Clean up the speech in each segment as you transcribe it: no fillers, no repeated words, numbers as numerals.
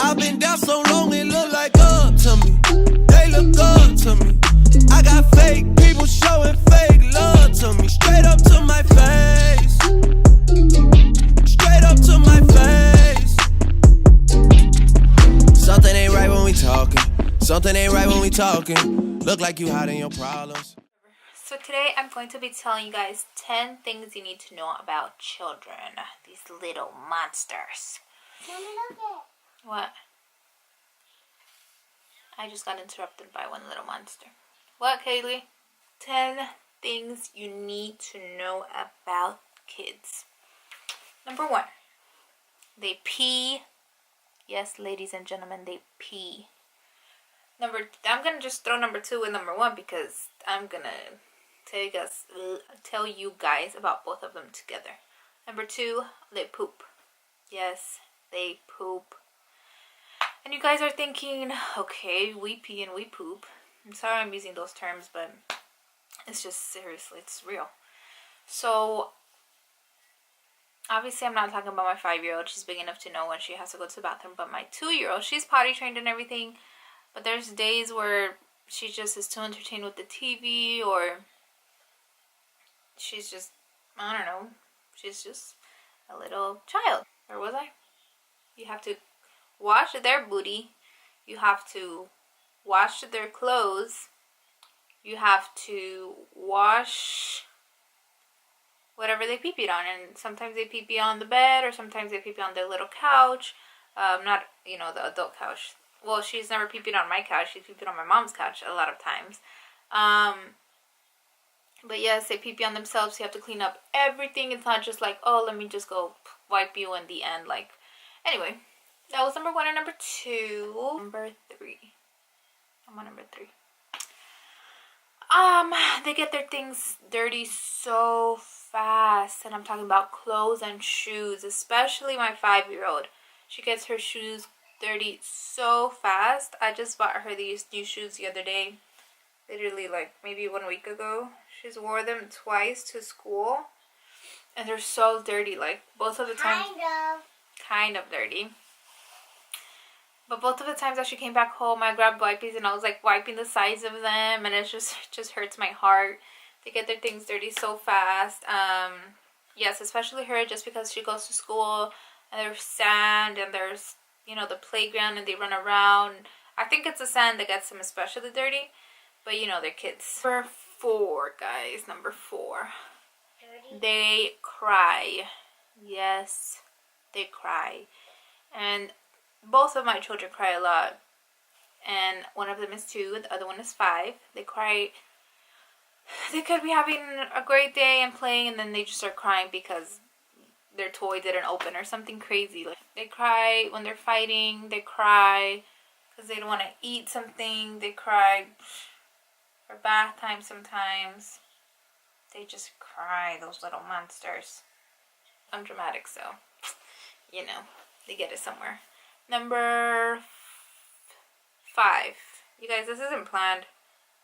I've been down so long, it look like up to me. They look up to me. I got fake people showing fake love to me. Straight up to my face. Straight up to my face. Something ain't right when we talking. Something ain't right when we talking. Look like you hiding your problems. So today I'm going to be telling you guys 10 things you need to know about children. These little monsters. What? I just got interrupted by one little monster. What, Kaylee? 10 things you need to know about kids. Number 1. They pee. Yes, ladies and gentlemen, they pee. I'm going to just throw number 2 and number 1 because I'm going to tell you guys about both of them together. Number 2, they poop. Yes, they poop. And you guys are thinking, okay, we pee and we poop. I'm sorry I'm using those terms, but it's just seriously, it's real. So, obviously I'm not talking about my 5-year-old. She's big enough to know when she has to go to the bathroom. But my 2-year-old, she's potty trained and everything. But there's days where she just is too entertained with the TV, or she's just, I don't know, she's just a little child. Where was I? You have to wash their booty. You have to wash their clothes. You have to wash whatever they pee-peed on. And sometimes they pee-pee on the bed, or sometimes they pee-pee on their little couch. Not, the adult couch. Well, she's never pee-peed on my couch. She's pee-peed on my mom's couch a lot of times. But yes, they pee-pee on themselves. You have to clean up everything. It's not just like, oh, let me just go wipe you in the end. Like, anyway, that was number 1 and number 2. Number 3. I'm on number 3. They get their things dirty so fast. And I'm talking about clothes and shoes. Especially my 5-year-old. She gets her shoes dirty so fast. I just bought her these new shoes the other day. Literally like maybe 1 week ago. She's wore them twice to school. And they're so dirty. Like both of the times. Kind of dirty. But both of the times that she came back home, I grabbed wipes and I was like wiping the sides of them. And it just hurts my heart. They get their things dirty so fast. Yes, especially her, just because she goes to school and there's sand and there's, the playground and they run around. I think it's the sand that gets them especially dirty. But, they're kids. Number 4, guys. Number 4. Dirty. They cry. Yes, they cry. And both of my children cry a lot. And one of them is 2. The other one is 5. They cry. They could be having a great day and playing, and then they just start crying because their toy didn't open or something crazy. Like, they cry when they're fighting. They cry because they don't want to eat something. They cry for bath time sometimes. They just cry, those little monsters. I'm dramatic, so, they get it somewhere. Number 5. You guys, this isn't planned.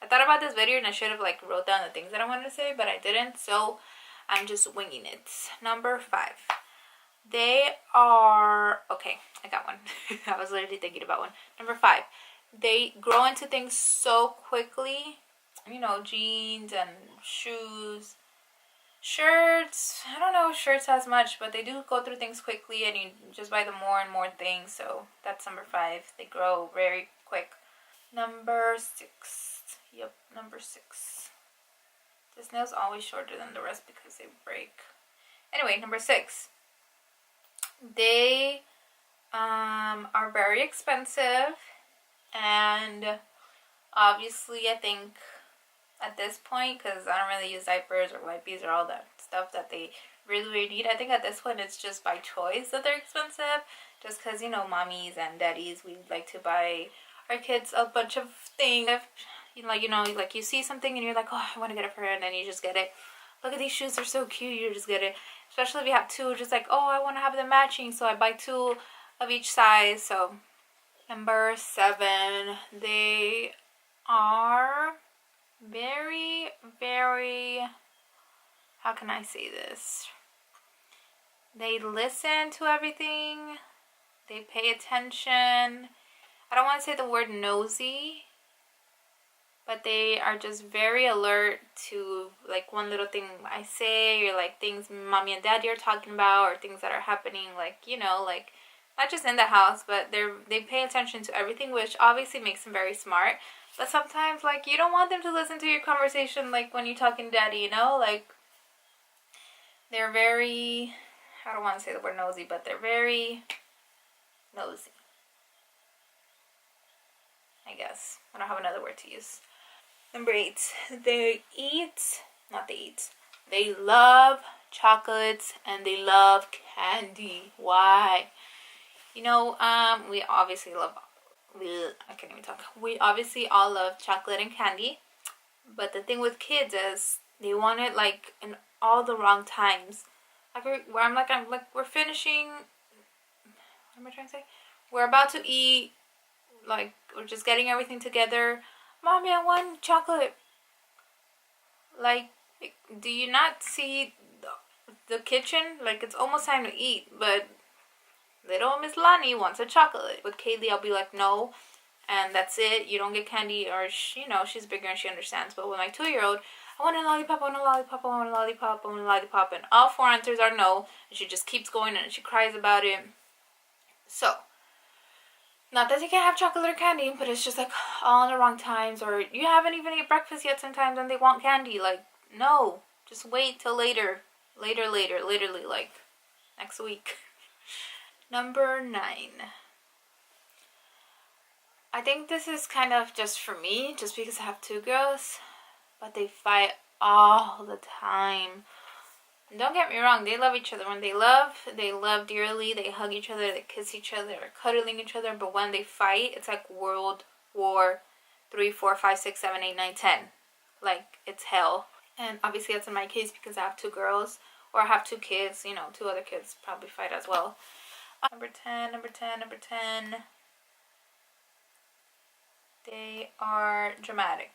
I thought about this video and I should have wrote down the things that I wanted to say, but I didn't, so I'm just winging it. Number 5. They are... Okay, I got one. I was literally thinking about one. Number 5. They grow into things so quickly. Jeans and shoes. Shirts. I don't know if shirts as much, but they do go through things quickly and you just buy them more and more things. So that's number 5. They grow very quick. Number 6. Yep, number 6. This nail's always shorter than the rest because they break. Anyway, number 6. They are very expensive, and obviously I think at this point, because I don't really use diapers or wipes or all that stuff that they really need, I think at this point it's just by choice that they're expensive, just because mommies and daddies, we like to buy our kids a bunch of things. You see something and you're like, oh, I want to get it for her, and then you just get it. Look at these shoes, they're so cute, you just get it. Especially if you have 2, just like, oh, I want to have them matching, so I buy 2 of each size. So number 7, they are very, very, how can I say this? They listen to everything. They pay attention. I don't want to say the word nosy, but they are just very alert to like one little thing I say, or like things mommy and daddy are talking about, or things that are happening, like, you know, like not just in the house, but they pay attention to everything, which obviously makes them very smart. But sometimes, like, you don't want them to listen to your conversation, like when you're talking to daddy, you know, like they're very, I don't want to say the word nosy, but they're very nosy, I guess. I don't have another word to use. Number 8, they love chocolates and they love candy. Why? You know, we obviously love, I can't even talk. We obviously all love chocolate and candy. But the thing with kids is they want it like in all the wrong times. Like we're finishing, what am I trying to say? We're about to eat, like we're just getting everything together. Mommy, I want chocolate. Like, do you not see the kitchen? Like, it's almost time to eat, but little Miss Lani wants a chocolate. With Kaylee, I'll be like, no, and that's it. You don't get candy, or you know, she's bigger and she understands. But with my 2-year-old, I want a lollipop, I want a lollipop, I want a lollipop, I want a lollipop, and all 4 answers are no, and she just keeps going and she cries about it. So, not that you can't have chocolate or candy, but it's just like all in the wrong times, or you haven't even ate breakfast yet sometimes and they want candy. Like, no, just wait till later, literally like next week. Number 9. I think this is kind of just for me, just because I have 2 girls, but they fight all the time. Don't get me wrong, they love each other. When they love dearly. They hug each other, they kiss each other, they're cuddling each other. But when they fight, it's like World War 3, 4, 5, 6, 7, 8, 9, 10. Like, it's hell. And obviously that's in my case because I have 2 girls, or I have 2 kids. You know, 2 other kids probably fight as well. Number 10. They are dramatic.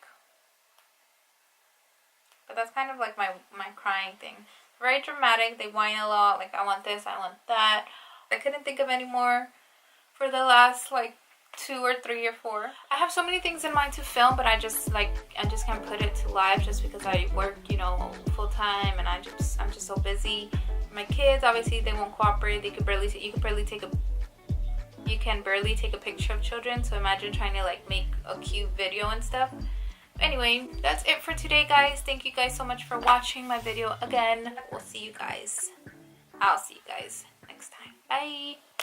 But that's kind of like my crying thing. Very dramatic. They whine a lot. Like, I want this, I want that. I couldn't think of any more for the last like 2 or 3 or 4. I have so many things in mind to film, but I just can't put it to live just because I work, you know, full time, and I'm just so busy. My kids, obviously, they won't cooperate. You can barely take a picture of children. So imagine trying to like make a cute video and stuff. Anyway, that's it for today, guys. Thank you guys so much for watching my video again. I'll see you guys next time. Bye.